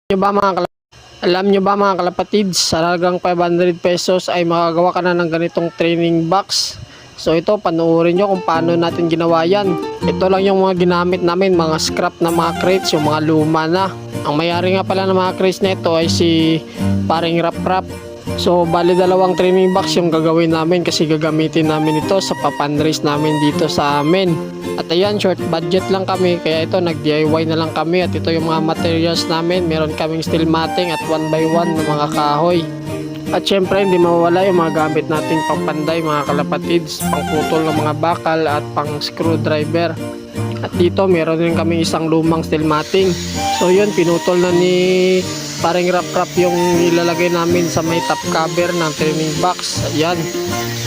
Nyo ba mga Alam nyo ba mga kalapatids, sa halagang 500 pesos ay makagawa ka na ng ganitong training box. So ito, panoorin nyo kung paano natin ginawa yan. Ito lang yung mga ginamit namin, mga scrap na mga crates, yung mga luma na. Ang mayari nga pala ng mga crates na ito ay si paring Rap Rap. So bali dalawang training box yung gagawin namin kasi gagamitin namin ito sa papandrace namin dito sa amin. At ayan, short budget lang kami kaya ito nag DIY na lang kami. At ito yung mga materials namin, meron kaming steel matting at 1x1 na mga kahoy. At syempre hindi mawala yung mga gamit nating pangpanday mga kalapatids, pangputol ng mga bakal at pang screwdriver. At dito meron din kaming isang lumang steel matting. So yun, pinutol na ni paring Rap Rap yung ilalagay namin sa may top cover ng training box. Ayan.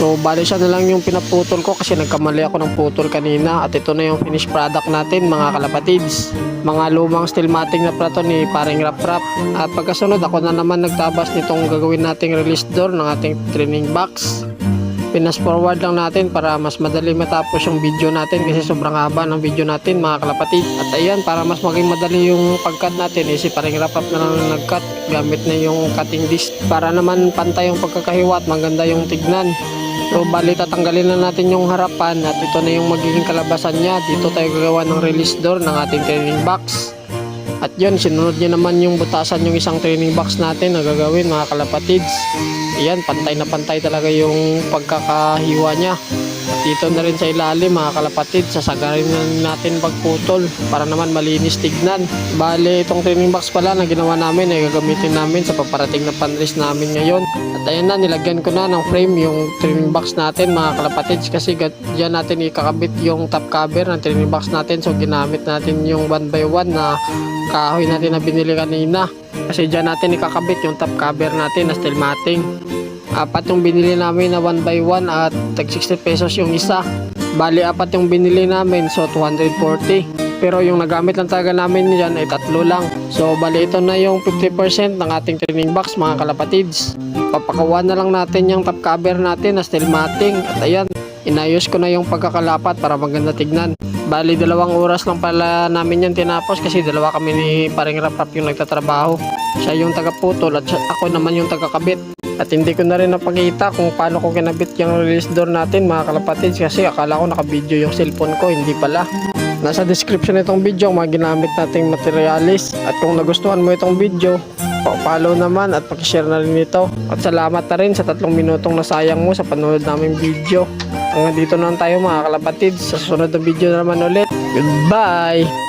So bali siya na lang yung pinaputol ko kasi nagkamali ako ng putol kanina. At ito na yung finished product natin mga kalapatids. Mga lumang steel matting na plato ni paring Rap Rap. At pagkasunod ako na naman nagtabas nitong gagawin nating release door ng ating training box. Pinas forward lang natin para mas madali matapos yung video natin kasi sobrang haba ng video natin mga kalapatid. At ayan, para mas maging madali yung pag-cut natin, si paring Rap Rap na lang nag-cut gamit na yung cutting disc para naman pantay yung pagkakahiwa at maganda yung tignan. So bali tatanggalin na natin yung harapan at ito na yung magiging kalabasan niya. Dito tayo gagawa ng release door ng ating training box. At yun, sinunod niya naman yung butasan yung isang training box natin na gagawin mga kalapatids. Ayan, pantay na pantay talaga yung pagkakahiwa niya. At dito na rin sa ilalim mga kalapatids, sasagarin na natin pagputol para naman malinis tignan. Bale, itong training box pala na ginawa namin ay gagamitin namin sa paparating na panrace namin ngayon. At ayan na, nilagyan ko na ng frame yung training box natin mga kalapatids kasi dyan natin ikakabit yung top cover ng training box natin. So ginamit natin yung 1x1 na kahoy natin na binili kanina kasi dyan natin ikakabit yung top cover natin na steel matting. Apat yung binili namin na 1x1 at tag 60 pesos yung isa. Bali apat yung binili namin, so 240. Pero yung nagamit lang talaga namin dyan ay tatlo lang. So bali ito na yung 50% ng ating training box mga kalapatids. Papakawan na lang natin yung top cover natin na steel matting. At ayan, inayos ko na yung pagkakalapat para maganda tignan. Bali 2 oras lang pala namin yan tinapos kasi dalawa kami ni paring Rap Rap yung nagtatrabaho. Siya yung tagaputol at ako naman yung tagakabit. At hindi ko na rin napakita kung paano ko kinabit yung release door natin mga kalapatids kasi akala ko naka-video yung cellphone ko, hindi pala. Nasa description itong video ang mga ginamit nating materialis. At kung nagustuhan mo itong video, follow naman at pakishare na rin ito. At salamat na rin sa 3 minutong nasayang mo sa panonood naming video. Hanggang dito na lang tayo mga kalapatids. Sa susunod na video naman ulit. Goodbye!